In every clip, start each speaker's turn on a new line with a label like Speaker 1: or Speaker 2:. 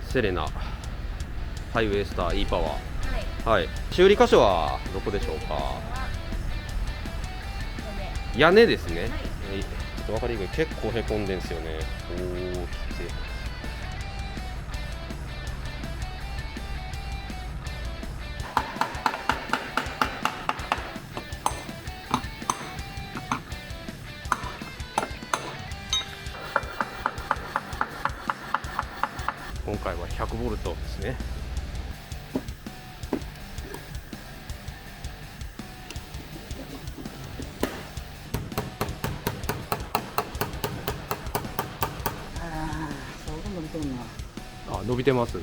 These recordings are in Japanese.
Speaker 1: セレナハイウェイスター E パワー、はい、修理箇所はどこでしょうか？屋根ですね、ちょっと分かりにくい、結構へこんでんすよね。おー、きつい。今回は100ボルトですね。あ、伸びてます。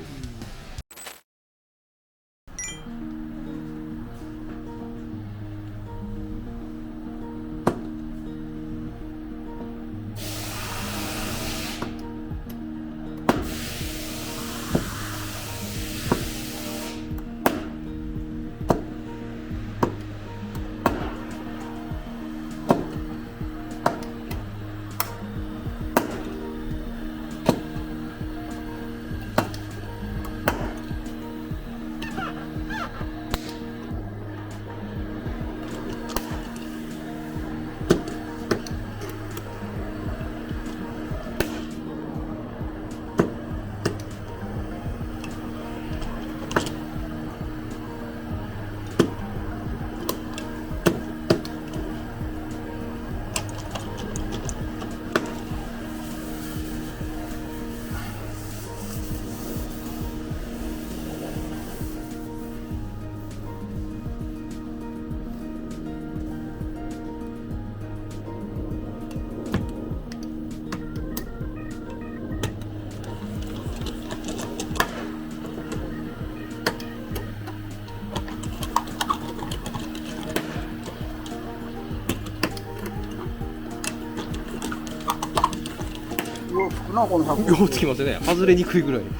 Speaker 2: ようつくなこの箱。
Speaker 1: ようつきますね、外れにくいぐらい。
Speaker 2: よう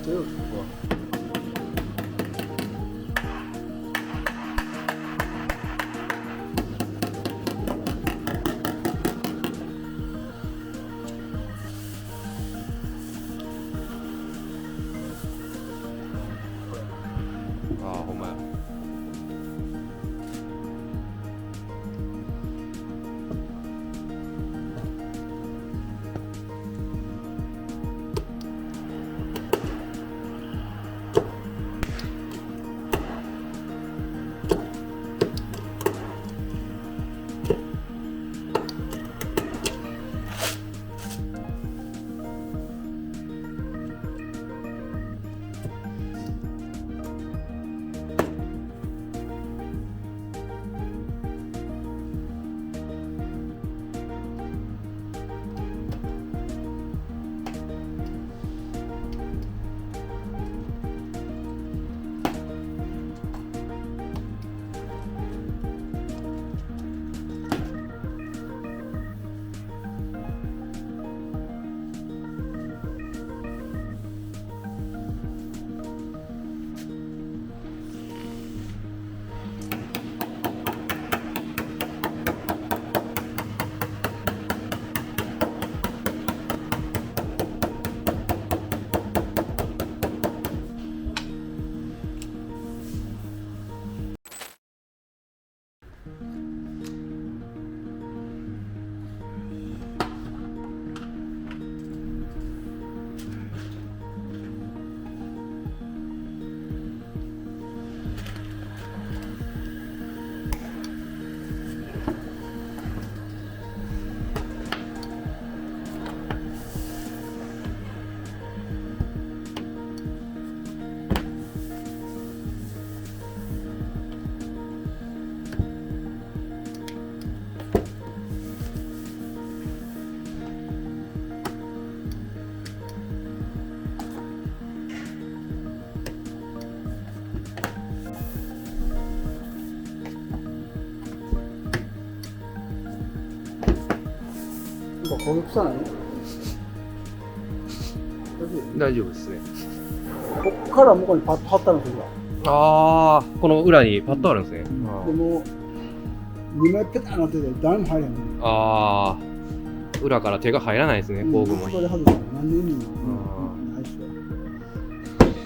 Speaker 2: つくわ。
Speaker 1: ああ、ほんまや。
Speaker 2: 焦げ臭ない？
Speaker 1: 大丈夫ですね。
Speaker 2: こっから向こうにパッと貼ったのするわ。
Speaker 1: ああ、この裏にパッとあるんですね。
Speaker 2: でも2枚ペタンなってて誰も入らへんね。
Speaker 1: ああ、裏から手が入らないですね、工具も。
Speaker 2: そこで外したら何の意味もないっすよ。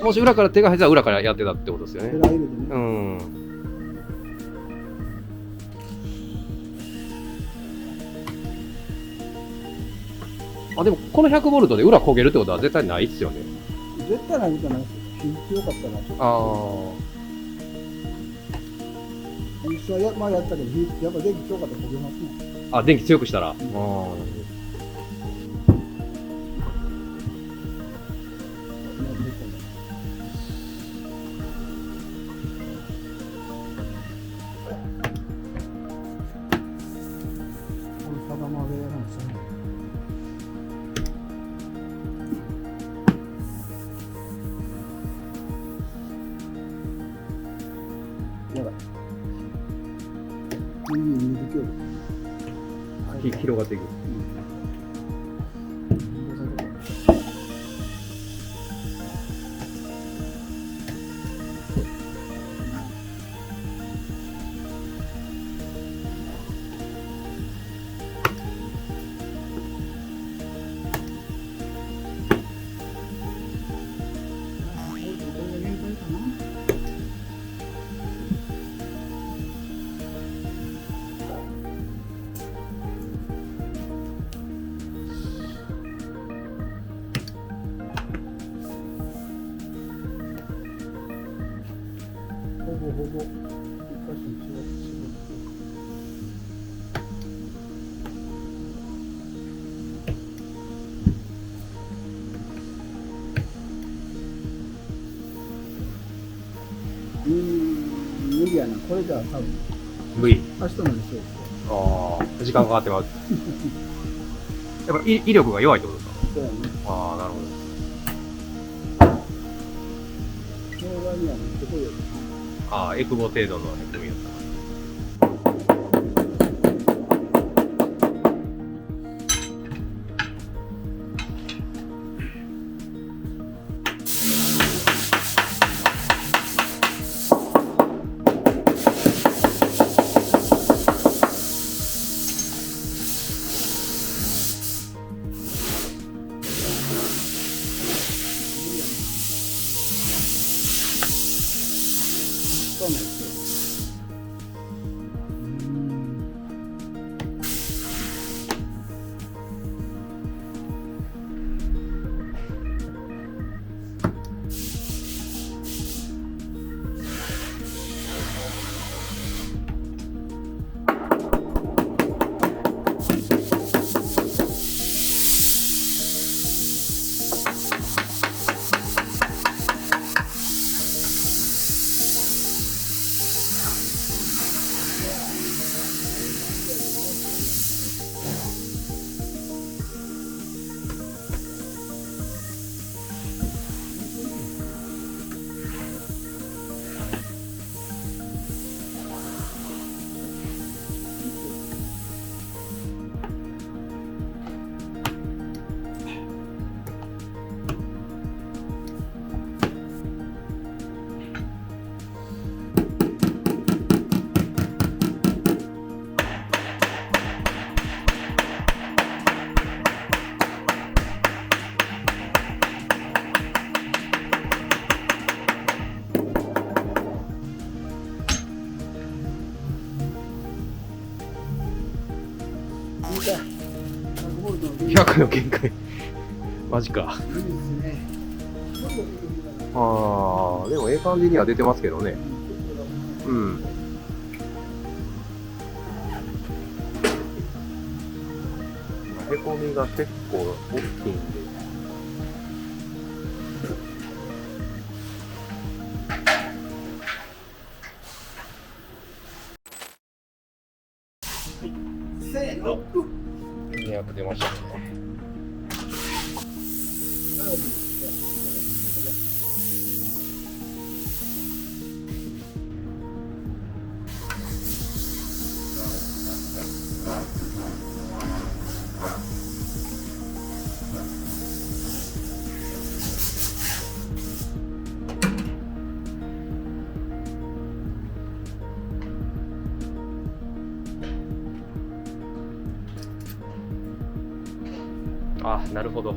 Speaker 3: もし裏から手が入ったら裏からやってたってことですよね。
Speaker 2: ペラ入れてね。
Speaker 3: うん。あ、でもこの100ボルトで裏焦げるってことは絶対ないっすよね。
Speaker 2: 絶対ないことはないですよ。火強かったらちょっと。
Speaker 3: あ
Speaker 2: 実際前やったけど、やっぱ電気強かったら焦げますね。
Speaker 3: あ。あ、電気強くしたら。
Speaker 2: この定までやるんですよね。やばい。水強い。
Speaker 3: 広がっていく。
Speaker 2: ほぼ一箇所に絞って。無理やな。これじゃ多分
Speaker 3: 無理。
Speaker 2: 明日までそうですよ。
Speaker 3: ああ、時間かかってます。やっぱ威力が弱いってことですか。
Speaker 2: そうやね。
Speaker 3: ああ、なるほど。
Speaker 2: この場には持ってこいよ。
Speaker 3: ああ、エクボ程度のへこみだった。
Speaker 2: そうなんですよ。
Speaker 3: 100の限界。マジか。
Speaker 2: いいですね。
Speaker 3: ああ、でもええ感じには出てますけどね。うん。へこみが結構大きいんで。
Speaker 2: せーの。
Speaker 3: 200出ましたね。あ、なるほど。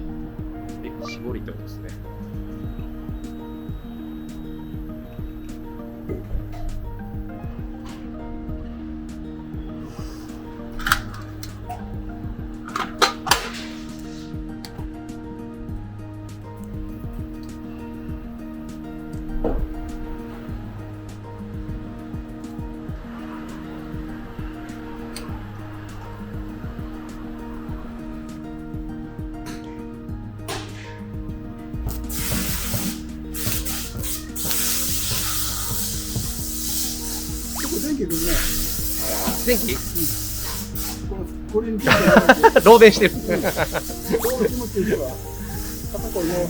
Speaker 3: 絞りってことですね。
Speaker 2: 気分ね。
Speaker 3: 電気
Speaker 2: これについて
Speaker 3: 漏電してる。
Speaker 2: 気持ちいい人は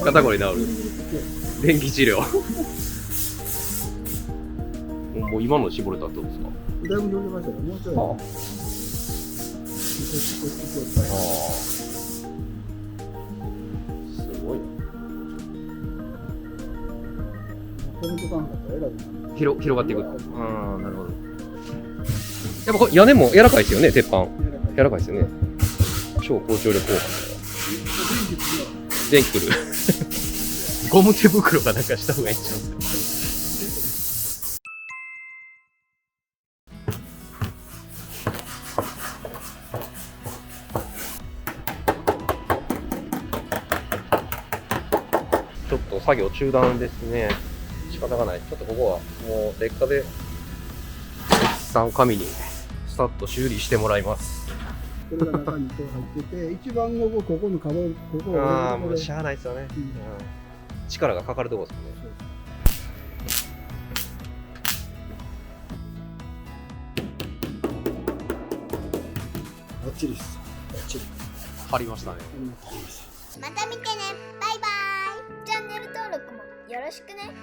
Speaker 3: 肩こり治る。電気治療。もう今の絞れたってことですか？
Speaker 2: だいぶ乗りましたよ。もうちょい。
Speaker 3: はあすごいな。
Speaker 2: ポイント感覚が選ぶ。
Speaker 3: 広がっていく。ああ、なるほど。やっぱこれ屋根も柔らかいですよね、鉄板。柔らかいですよね。超高張力効果。電気くる。ゴム手袋かなんかした方がいいんちゃうんですか。ちょっと作業中断ですね。仕方がない。ちょっとここはもう劣化で一旦紙にスタッと修理してもらいます。
Speaker 2: これが中にこう入ってて、一番ここの角、ここを
Speaker 3: ああ、もうしゃあないですよね。
Speaker 2: うん
Speaker 3: 力がかかるとこですもんね。
Speaker 2: バッチリです。バッチリ。
Speaker 3: 貼りましたね。
Speaker 4: また見てね。バイバイ。チャンネル登録もよろしくね。